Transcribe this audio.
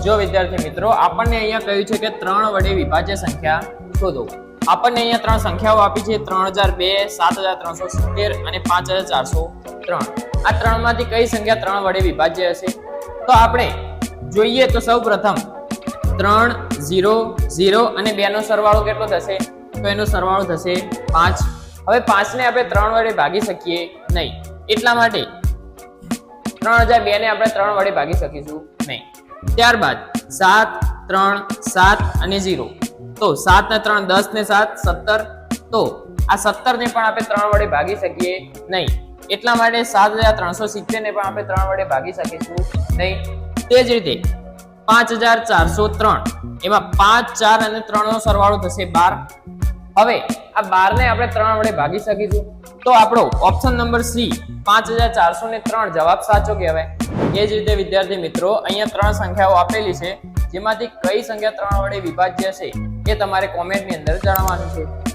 જો વિદ્યાર્થી મિત્રો આપણને અહીંયા કહ્યું છે કે 3 વડે વિભાજ્ય સંખ્યા શોધો। આપણને અહીંયા ત્રણ સંખ્યાઓ આપી છે 3002, 7370 અને 5403। આ ત્રણમાંથી કઈ સંખ્યા 3 વડે વિભાજ્ય હશે? તો આપણે જોઈએ તો સૌપ્રથમ 3 0 0 અને 2 નો સરવાળો કેટલો થશે? તો એનો સરવાળો થશે 5। હવે 5 ને આપણે 3 વડે ભાગી શકીએ નહીં, એટલા માટે 3002 ને આપણે 3 વડે ભાગી શકીશું નહીં। ત્યારબાદ 7 3 7 અને 0, તો 7 ને 3 10 ને 7 17, તો આ 17 ને પણ આપણે 3 વડે ભાગી શકીએ નહીં, એટલા માટે 7370 ને પણ આપણે 3 વડે ભાગી શકીશું નહીં। તે જ રીતે 5403, એમાં 5 4 અને 3 નો સરવાળો થશે 12। હવે આ 12 ને આપણે 3 વડે ભાગી શકીશું, તો આપણો ઓપ્શન નંબર સી 5403 જવાબ સાચો કહેવાય। એ જ રીતે વિદ્યાર્થી મિત્રો અહીંયા 3 સંખ્યાઓ આપેલી છે, જેમાંથી કઈ સંખ્યા 3 વડે વિભાજ્ય છે એ તમારે કોમેન્ટની અંદર જણાવવાનું છે।